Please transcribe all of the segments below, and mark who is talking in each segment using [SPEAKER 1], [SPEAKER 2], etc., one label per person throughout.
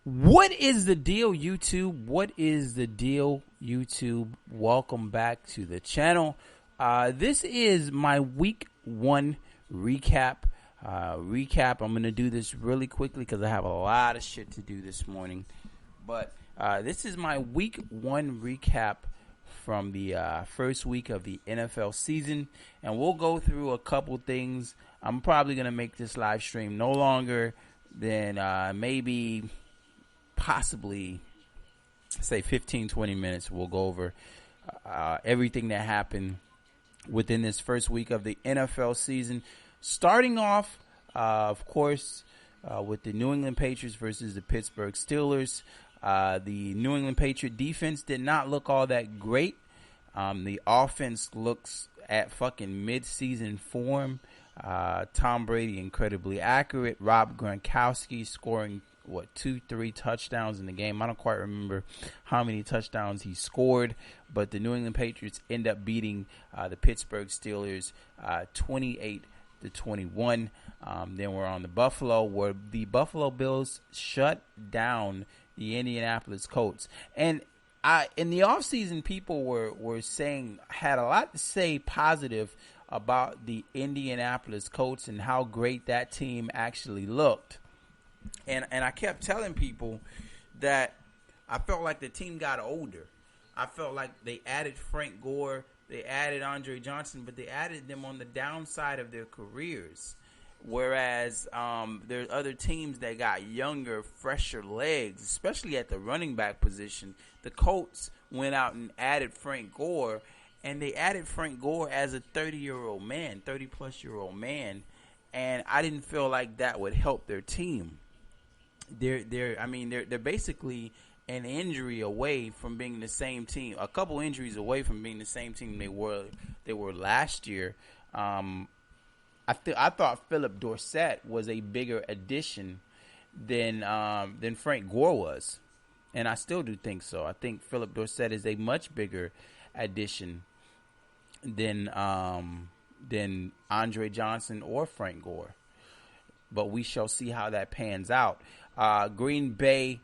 [SPEAKER 1] What is the deal, YouTube? What is the deal, YouTube? Welcome back to the channel. This is my week 1 recap. I'm going to do this really quickly because I have a lot of shit to do this morning. But this is my week 1 recap from the first week of the NFL season. And we'll go through a couple things. I'm probably going to make this live stream no longer than maybe possibly say 15-20 minutes. We'll go over everything that happened within this first week of the NFL season, starting off of course with the New England Patriots versus the Pittsburgh Steelers. The New England Patriot defense did not look all that great. The offense looks at fucking mid-season form. Tom Brady incredibly accurate. Rob Gronkowski scoring 2-3 touchdowns in the game. I don't quite remember how many touchdowns he scored, but the New England Patriots end up beating the Pittsburgh Steelers 28-21. Then we're on the Buffalo, where the Buffalo Bills shut down the Indianapolis Colts. And in the offseason, people were saying, had a lot to say positive about the Indianapolis Colts and how great that team actually looked. And I kept telling people that I felt like the team got older. I felt like they added Frank Gore, they added Andre Johnson, but they added them on the downside of their careers. Whereas there's other teams that got younger, fresher legs, especially at the running back position. The Colts went out and added Frank Gore, and they added Frank Gore as a 30-year-old man, 30-plus-year-old man, and I didn't feel like that would help their team. They're basically an injury away from being the same team, a couple injuries away from being the same team they were last year. I thought Philip Dorsett was a bigger addition than Frank Gore was, and I still do think so. I think Philip Dorsett is a much bigger addition than Andre Johnson or Frank Gore. But we shall see how that pans out. Green Bay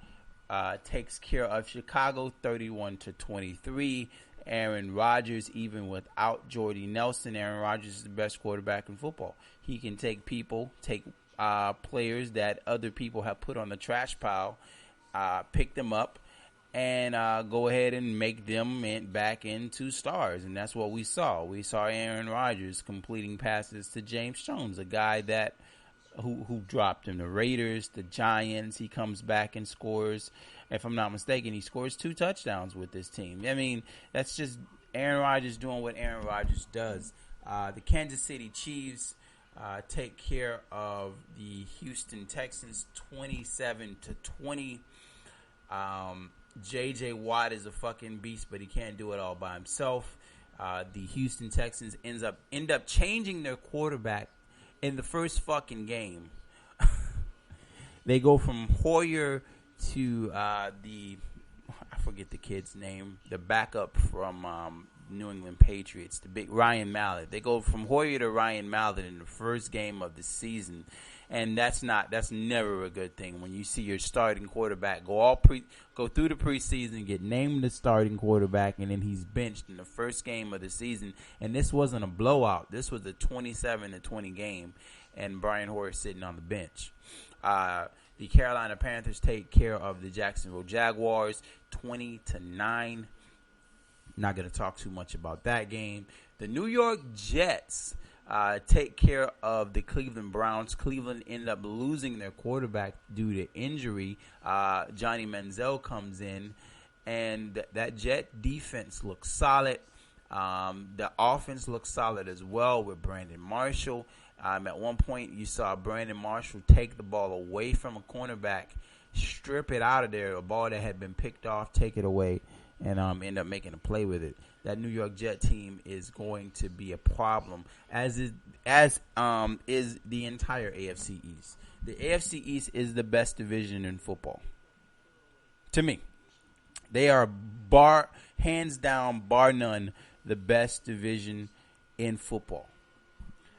[SPEAKER 1] takes care of Chicago 31-23. Aaron Rodgers, even without Jordy Nelson, Aaron Rodgers is the best quarterback in football. He can take players that other people have put on the trash pile, pick them up, and go ahead and make them back into stars. And that's what we saw. We saw Aaron Rodgers completing passes to James Jones, a guy that who dropped him. The Raiders, the Giants, he comes back and scores. If I'm not mistaken, he scores 2 touchdowns with this team. I mean, that's just Aaron Rodgers doing what Aaron Rodgers does. The Kansas City Chiefs take care of the Houston Texans 27-20. J.J. Watt is a fucking beast, but he can't do it all by himself. The Houston Texans end up changing their quarterback in the first fucking game. They go from Hoyer to I forget the kid's name, the backup from New England Patriots, the big Ryan Mallett. They go from Hoyer to Ryan Mallett in the first game of the season, and that's never a good thing when you see your starting quarterback go through the preseason, get named the starting quarterback, and then he's benched in the first game of the season. And this wasn't a blowout. This was a 27-20 game, and Brian Hoyer sitting on the bench. The Carolina Panthers take care of the Jacksonville Jaguars 20-9. Not going to talk too much about that game. The New York Jets take care of the Cleveland Browns. Cleveland ended up losing their quarterback due to injury. Johnny Manziel comes in, and that Jet defense looks solid. The offense looks solid as well with Brandon Marshall. At one point, you saw Brandon Marshall take the ball away from a cornerback, strip it out of there, a ball that had been picked off, take it away, and end up making a play with it. That New York Jet team is going to be a problem, as is the entire AFC East. The AFC East is the best division in football. To me, they are hands down, bar none, the best division in football.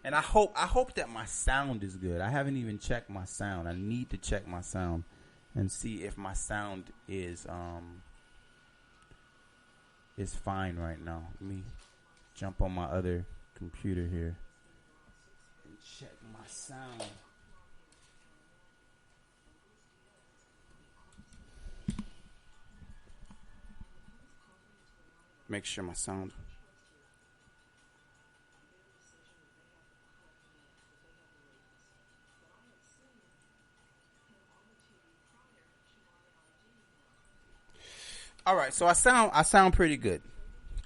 [SPEAKER 1] And I hope that my sound is good. I haven't even checked my sound. I need to check my sound and see if my sound is fine right now. Let me jump on my other computer here and check my sound. Make sure my sound. All right, so I sound pretty good.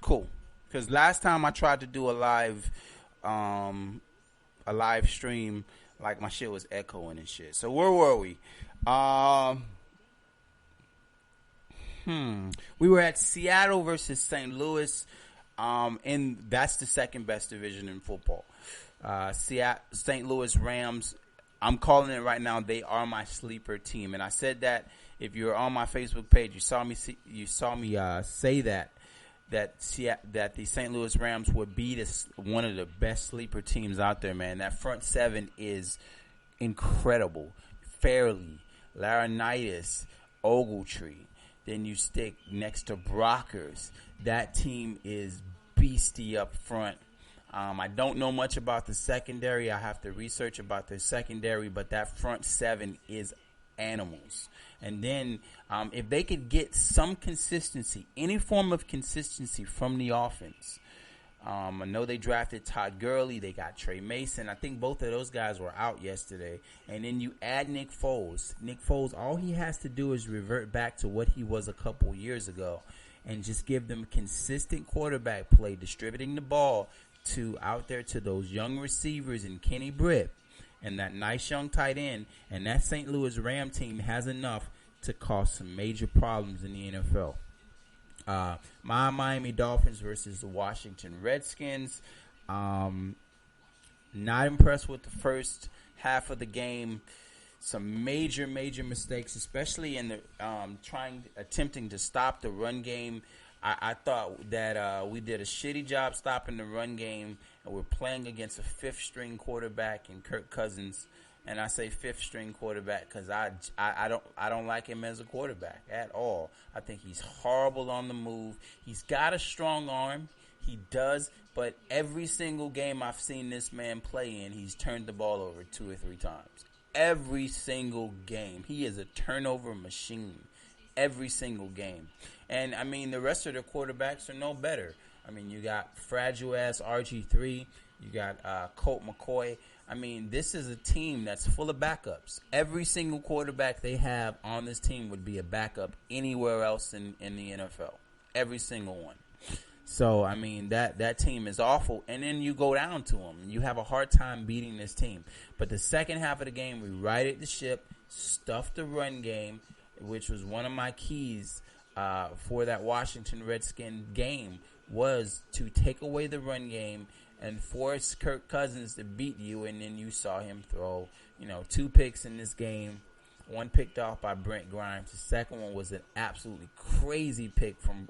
[SPEAKER 1] Cool. Because last time I tried to do a live stream, like my shit was echoing and shit. So where were we? We were at Seattle versus St. Louis, and that's the second best division in football. St. Louis Rams, I'm calling it right now, they are my sleeper team. And I said that if you're on my Facebook page, you saw me say that the St. Louis Rams would be one of the best sleeper teams out there, man. That front seven is incredible. Fairley, Laurinaitis, Ogletree. Then you stick next to Brockers. That team is beastie up front. I don't know much about the secondary. I have to research about their secondary, but that front seven is animals. And then if they could get some consistency, any form of consistency from the offense. I know they drafted Todd Gurley. They got Trey Mason. I think both of those guys were out yesterday. And then you add Nick Foles. Nick Foles, all he has to do is revert back to what he was a couple years ago and just give them consistent quarterback play, distributing the ball out there to those young receivers and Kenny Britt and that nice young tight end. And that St. Louis Ram team has enough to cause some major problems in the NFL. My Miami Dolphins versus the Washington Redskins. Not impressed with the first half of the game. Some major mistakes, especially in the attempting to stop the run game. I thought that we did a shitty job stopping the run game, and we're playing against a fifth-string quarterback in Kirk Cousins. And I say fifth-string quarterback because I don't like him as a quarterback at all. I think he's horrible on the move. He's got a strong arm. He does. But every single game I've seen this man play in, he's turned the ball over 2 or 3 times. Every single game. He is a turnover machine. Every single game. And, I mean, the rest of the quarterbacks are no better. I mean, you got fragile-ass RG3. You got Colt McCoy. I mean, this is a team that's full of backups. Every single quarterback they have on this team would be a backup anywhere else in the NFL. Every single one. So, I mean, that team is awful. And then you go down to them. You have a hard time beating this team. But the second half of the game, we righted the ship, stuffed the run game, which was one of my keys for that Washington Redskin game, was to take away the run game and force Kirk Cousins to beat you. And then you saw him throw, 2 picks in this game. One picked off by Brent Grimes. The second one was an absolutely crazy pick from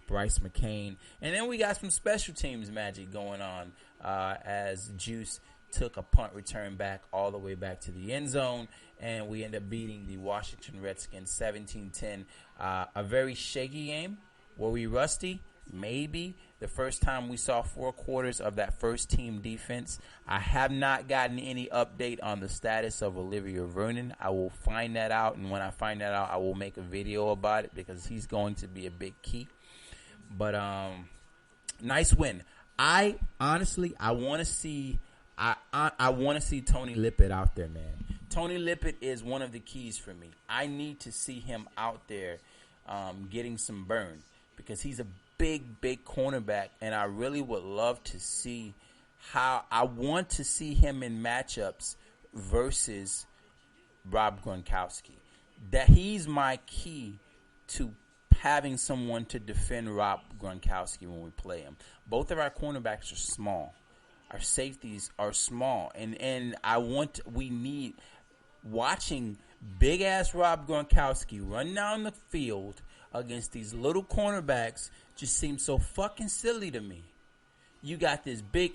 [SPEAKER 1] Bryce McCain. And then we got some special teams magic going on as Juice took a punt return back all the way back to the end zone. And we end up beating the Washington Redskins 17-10. A very shaky game. Were we rusty? Maybe. The first time we saw 4 quarters of that first team defense. I have not gotten any update on the status of Olivia Vernon. I will find that out, and when I find that out, I will make a video about it because he's going to be a big key. But nice win. I want to see Tony Lippett out there, man. Tony Lippett is one of the keys for me. I need to see him out there getting some burn because he's a big cornerback, and I really would love to see I want to see him in matchups versus Rob Gronkowski. That he's my key to having someone to defend Rob Gronkowski when we play him. Both of our cornerbacks are small. Our safeties are small, and we need watching big ass Rob Gronkowski run down the field against these little cornerbacks just seems so fucking silly to me. You got this big.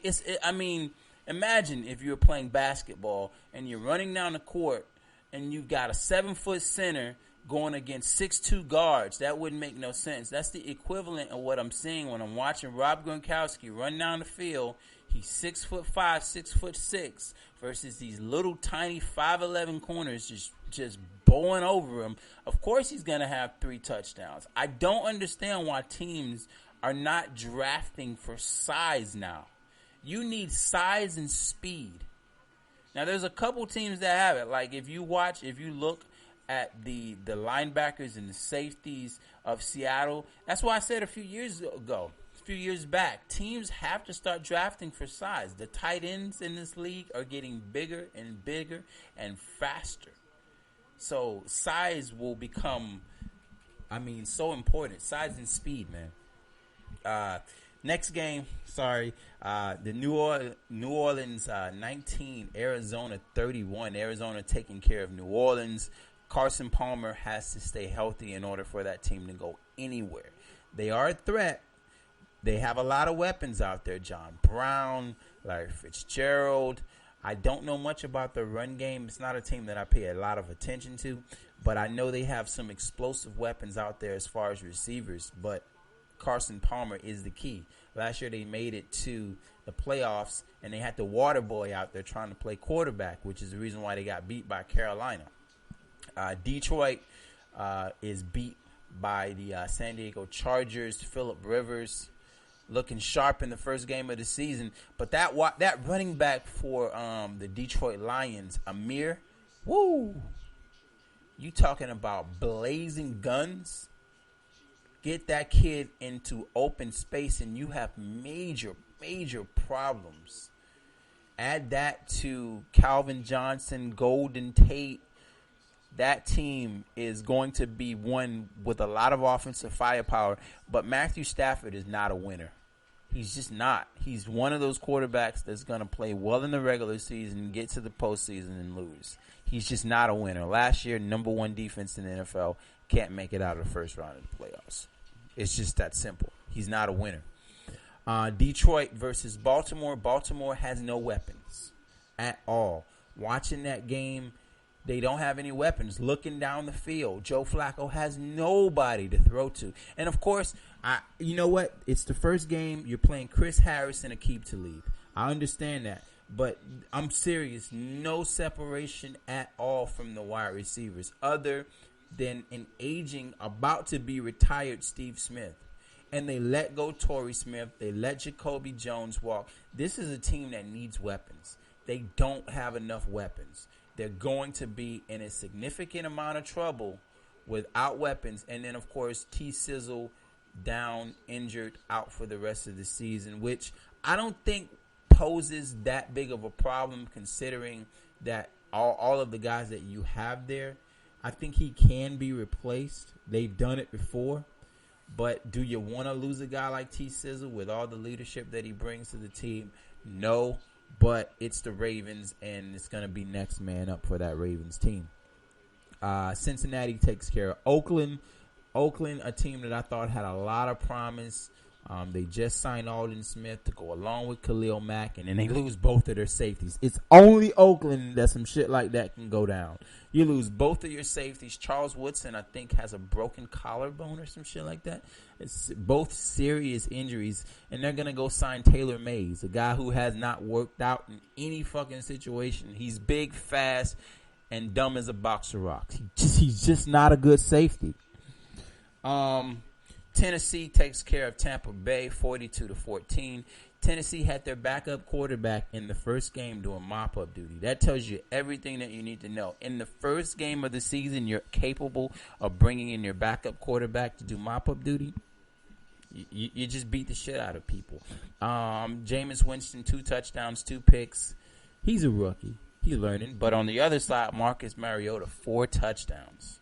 [SPEAKER 1] Imagine if you were playing basketball and you're running down the court and you've got a 7-foot center going against 6'2" guards. That wouldn't make no sense. That's the equivalent of what I'm seeing when I'm watching Rob Gronkowski run down the field. He's 6'5", 6'6", versus these little tiny 5'11" corners just bowling over him. Of course he's going to have 3 touchdowns. I don't understand why teams are not drafting for size now. You need size and speed. Now, there's a couple teams that have it. Like, if you look at the linebackers and the safeties of Seattle, that's why I said a few years back, teams have to start drafting for size. The tight ends in this league are getting bigger and bigger and faster. So size will become, so important. Size and speed, man. Next game, the New Orleans 19, Arizona 31. Arizona taking care of New Orleans. Carson Palmer has to stay healthy in order for that team to go anywhere. They are a threat. They have a lot of weapons out there. John Brown, Larry Fitzgerald. I don't know much about the run game. It's not a team that I pay a lot of attention to, but I know they have some explosive weapons out there as far as receivers, but Carson Palmer is the key. Last year they made it to the playoffs, and they had the water boy out there trying to play quarterback, which is the reason why they got beat by Carolina. Detroit is beat by the San Diego Chargers. Phillip Rivers looking sharp in the first game of the season. But that running back for the Detroit Lions, Amir, woo! You talking about blazing guns? Get that kid into open space and you have major, major problems. Add that to Calvin Johnson, Golden Tate. That team is going to be one with a lot of offensive firepower, but Matthew Stafford is not a winner. He's just not. He's one of those quarterbacks that's going to play well in the regular season, get to the postseason, and lose. He's just not a winner. Last year, number 1 defense in the NFL, can't make it out of the first round of the playoffs. It's just that simple. He's not a winner. Detroit versus Baltimore. Baltimore has no weapons at all. Watching that game, they don't have any weapons. Looking down the field, Joe Flacco has nobody to throw to. And, of course, you know what? It's the first game. You're playing Chris Harris and Aqib Talib. I understand that. But I'm serious. No separation at all from the wide receivers other than an aging, about to be retired Steve Smith. And they let go Torrey Smith. They let Jacoby Jones walk. This is a team that needs weapons. They don't have enough weapons. They're going to be in a significant amount of trouble without weapons. And then, of course, T-Sizzle down, injured, out for the rest of the season, which I don't think poses that big of a problem considering that all of the guys that you have there. I think he can be replaced. They've done it before. But do you want to lose a guy like T-Sizzle with all the leadership that he brings to the team? No. But it's the Ravens, and it's going to be next man up for that Ravens team. Cincinnati takes care of Oakland. Oakland, a team that I thought had a lot of promise. They just signed Alden Smith to go along with Khalil Mack, and then they lose both of their safeties. It's only Oakland that some shit like that can go down. You lose both of your safeties. Charles Woodson, I think, has a broken collarbone or some shit like that. It's both serious injuries, and they're going to go sign Taylor Mays, a guy who has not worked out in any fucking situation. He's big, fast, and dumb as a box of rocks. He's just not a good safety. Tennessee takes care of Tampa Bay 42-14. Tennessee had their backup quarterback in the first game doing mop-up duty. That tells you everything that you need to know. In the first game of the season, you're capable of bringing in your backup quarterback to do mop-up duty. You just beat the shit out of people. Jameis Winston, 2 touchdowns, 2 picks. He's a rookie. He's learning. But on the other side, Marcus Mariota, 4 touchdowns.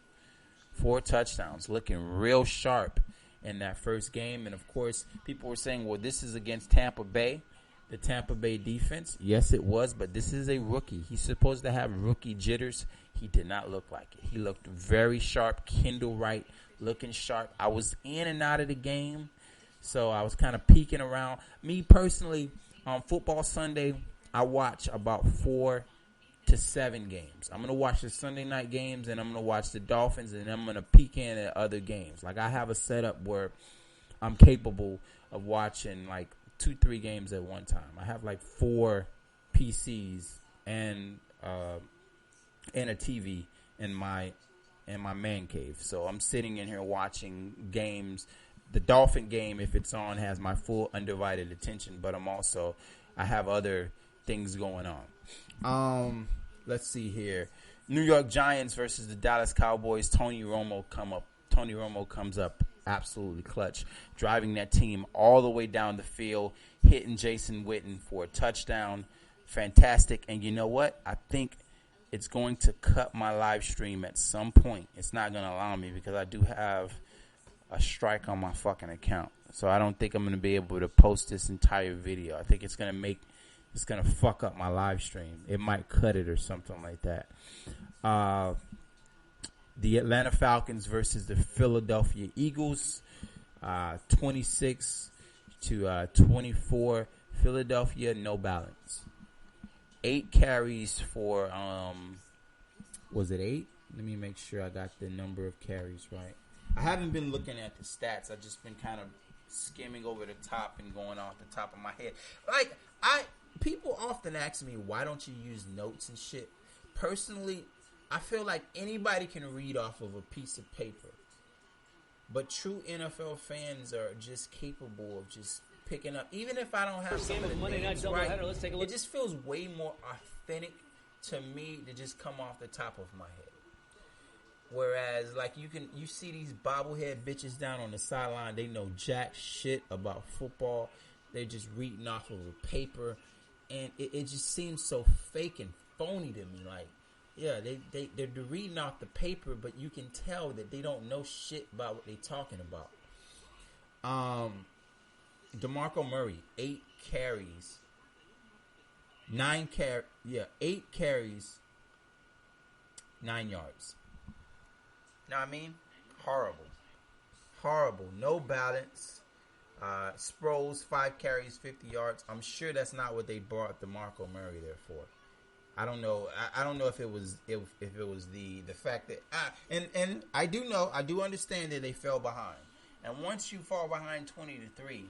[SPEAKER 1] 4 touchdowns, looking real sharp in that first game. And, of course, people were saying, well, this is against Tampa Bay, the Tampa Bay defense. Yes, it was, but this is a rookie. He's supposed to have rookie jitters. He did not look like it. He looked very sharp. Kendall Wright looking sharp. I was in and out of the game, so I was kind of peeking around. Me, personally, on Football Sunday, I watch about 4 to 7 games. I'm going to watch the Sunday night games, and I'm going to watch the Dolphins, and I'm going to peek in at other games. Like, I have a setup where I'm capable of watching, like, 2-3 games at one time. I have, like, 4 PCs and a TV in my man cave. So I'm sitting in here watching games. The Dolphin game, if it's on, has my full undivided attention, but I have other things going on. Let's see here. New York Giants versus the Dallas Cowboys. Tony Romo comes up absolutely clutch, driving that team all the way down the field, hitting Jason Witten for a touchdown. Fantastic. And you know what? I think it's going to cut my live stream at some point. It's not going to allow me because I do have a strike on my fucking account. So I don't think I'm going to be able to post this entire video. I think it's going to fuck up my live stream. It might cut it or something like that. The Atlanta Falcons versus the Philadelphia Eagles. 26-24. Philadelphia, no balance. 8 carries for, was it 8? Let me make sure I got the number of carries right. I haven't been looking at the stats. I've just been kind of skimming over the top and going off the top of my head. Like, people often ask me, why don't you use notes and shit? Personally, I feel like anybody can read off of a piece of paper. But true NFL fans are just capable of just picking up. Even if I don't have some of the names right, let's take a look. It just feels way more authentic to me to just come off the top of my head. Whereas, like, you see these bobblehead bitches down on the sideline. They know jack shit about football. They're just reading off of a paper. And it just seems so fake and phony to me. Like, yeah, they're reading off the paper, but you can tell that they don't know shit about what they're talking about. DeMarco Murray, 8 carries. 8 carries, 9 yards. Know what I mean? Horrible. No balance. Sproles, 5 carries, 50 yards. I'm sure that's not what they brought DeMarco Murray there for. I don't know. I don't know if it was the fact that and I do understand that they fell behind. And once you fall behind 20-3,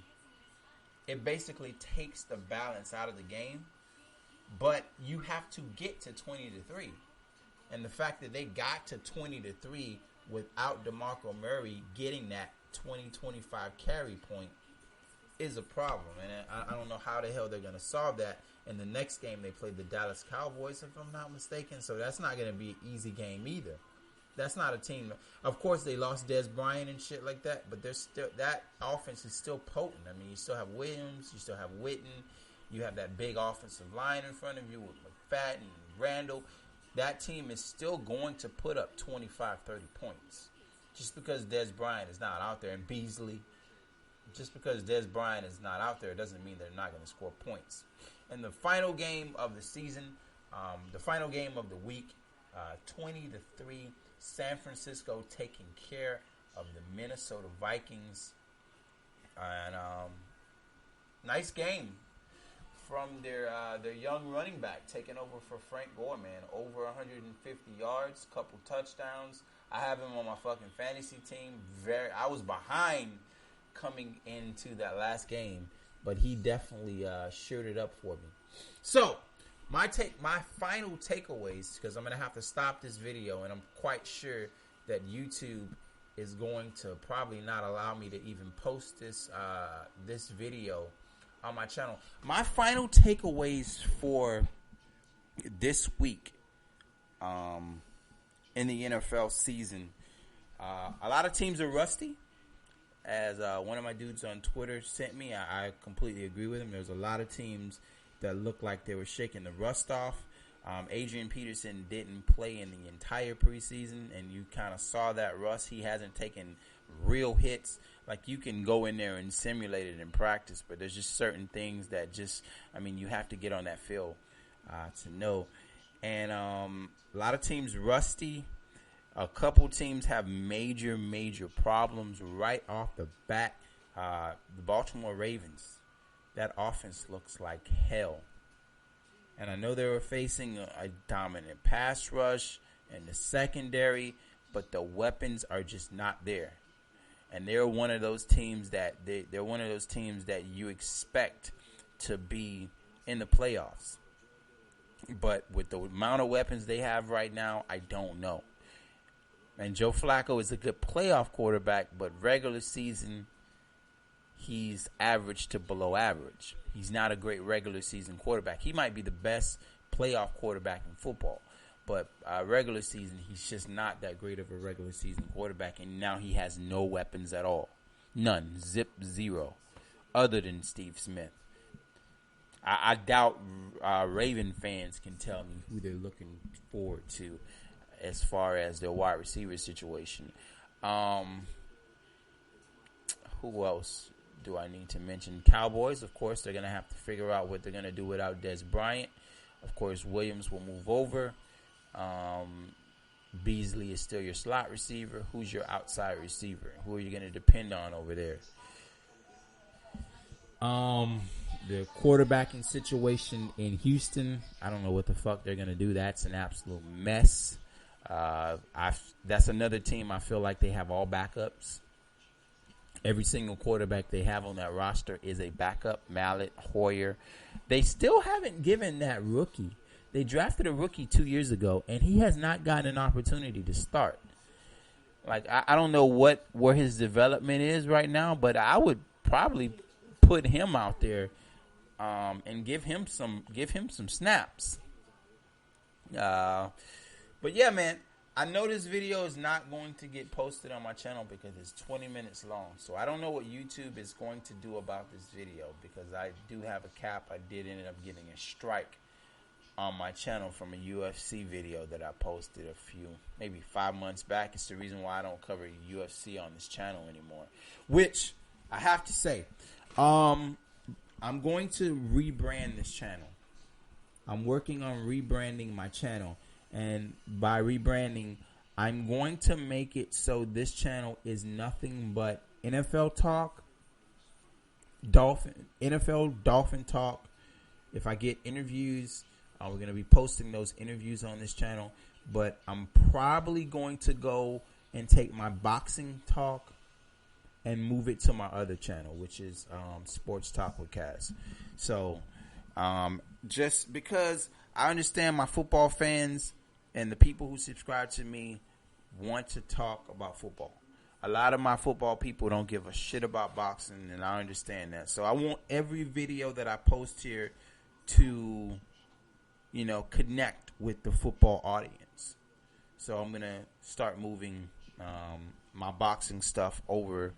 [SPEAKER 1] it basically takes the balance out of the game. But you have to get to 20-3. And the fact that they got to 20-3 without DeMarco Murray getting that 20-25 carry point is a problem. And I don't know how the hell they're going to solve that. In the next game, they played the Dallas Cowboys, if I'm not mistaken. So that's not going to be an easy game either. That's not a team. Of course, they lost DEZ Bryant and shit like that. But there's still, that offense is still potent. I mean, you still have Williams. You still have Witten. You have that big offensive line in front of you with McFadden and Randall. That team is still going to put up 25, 30 points. Just because DEZ Bryant is not out there, and Beasley, just because DEZ Bryant is not out there doesn't mean they're not going to score points. And the final game of the season, the final game of the week, 20-3, San Francisco taking care of the Minnesota Vikings. And nice game from their young running back taking over for Frank Gore, man. Over 150 yards, couple touchdowns. I have him on my fucking fantasy team. I was behind coming into that last game, but he definitely shored it up for me. So, my final takeaways, because I'm going to have to stop this video, and I'm quite sure that YouTube is going to probably not allow me to even post this video on my channel. My final takeaways for this week in the NFL season, a lot of teams are rusty. As one of my dudes on Twitter sent me, I completely agree with him. There's a lot of teams that look like they were shaking the rust off. Adrian Peterson didn't play in the entire preseason, and you kind of saw that rust. He hasn't taken real hits. Like, you can go in there and simulate it in practice, but there's just certain things that you have to get on that field to know. And a lot of teams rusty. A couple teams have major problems right off the bat. The Baltimore Ravens, that offense looks like hell. And I know they were facing a dominant pass rush and the secondary, but the weapons are just not there. And they're one of those teams that they're one of those teams that you expect to be in the playoffs. But with the amount of weapons they have right now, I don't know. And Joe Flacco is a good playoff quarterback, but regular season, he's average to below average. He's not a great regular season quarterback. He might be the best playoff quarterback in football, but regular season, he's just not that great of a regular season quarterback. And now he has no weapons at all. None. Zero. Other than Steve Smith. I doubt Raven fans can tell me who they're looking forward to as far as their wide receiver situation. Who else do I need to mention? Cowboys, of course, they're going to have to figure out what they're going to do without DEZ Bryant. Of course, Williams will move over. Beasley is still your slot receiver. Who's your outside receiver? Who are you going to depend on over there? The quarterbacking situation in Houston, I don't know what the fuck they're going to do. That's an absolute mess. That's another team I feel like they have all backups. Every single quarterback they have on that roster is a backup. Mallett, Hoyer. They still haven't given that rookie. They drafted a rookie 2 years ago, and he has not gotten an opportunity to start. Like, I don't know where his development is right now, but I would probably put him out there and give him some snaps. But yeah, man, I know this video is not going to get posted on my channel because it's 20 minutes long. So I don't know what YouTube is going to do about this video because I do have a cap. I did end up getting a strike on my channel from a UFC video that I posted maybe 5 months back. It's the reason why I don't cover UFC on this channel anymore. Which I have to say, I'm going to rebrand this channel. I'm working on rebranding my channel. And by rebranding, I'm going to make it so this channel is nothing but NFL talk, NFL Dolphin talk. If I get interviews, we're going to be posting those interviews on this channel. But I'm probably going to go and take my boxing talk and move it to my other channel, which is Sports Talk with Kaz. So just because I understand my football fans and the people who subscribe to me want to talk about football. A lot of my football people don't give a shit about boxing, and I understand that. So I want every video that I post here to, connect with the football audience. So I'm going to start moving my boxing stuff over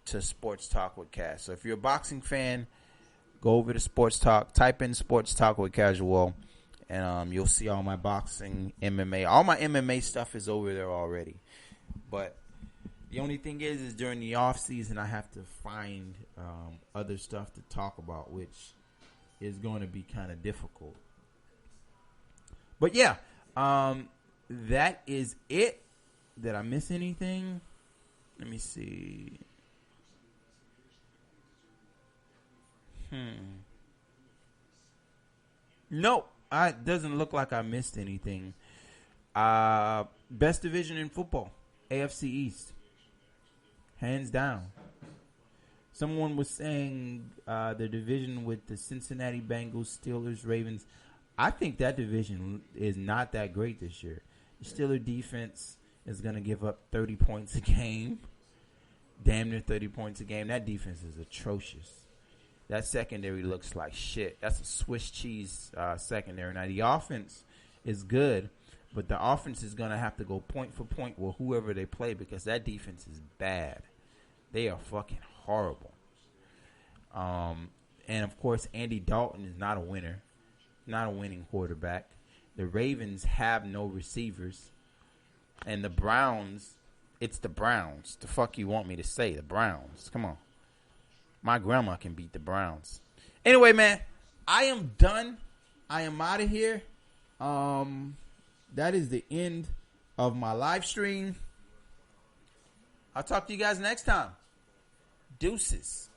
[SPEAKER 1] to Sports Talk with Kaz. So if you're a boxing fan, go over to Sports Talk, type in Sports Talk with Casual, and you'll see all my boxing, MMA. All my MMA stuff is over there already. But the only thing is during the off season, I have to find other stuff to talk about, which is going to be kind of difficult. But yeah, that is it. Did I miss anything? Let me see. No, it doesn't look like I missed anything. Best division in football, AFC East, hands down. Someone was saying the division with the Cincinnati Bengals, Steelers, Ravens. I think that division is not that great this year. The Steelers defense is going to give up 30 points a game, damn near 30 points a game. That defense is atrocious. That secondary looks like shit. That's a Swiss cheese secondary. Now, the offense is good, but the offense is going to have to go point for point with whoever they play because that defense is bad. They are fucking horrible. And, of course, Andy Dalton is not a winner, not a winning quarterback. The Ravens have no receivers. And the Browns, it's the Browns. The fuck you want me to say? The Browns. Come on. My grandma can beat the Browns. Anyway, man, I am done. I am out of here. That is the end of my live stream. I'll talk to you guys next time. Deuces.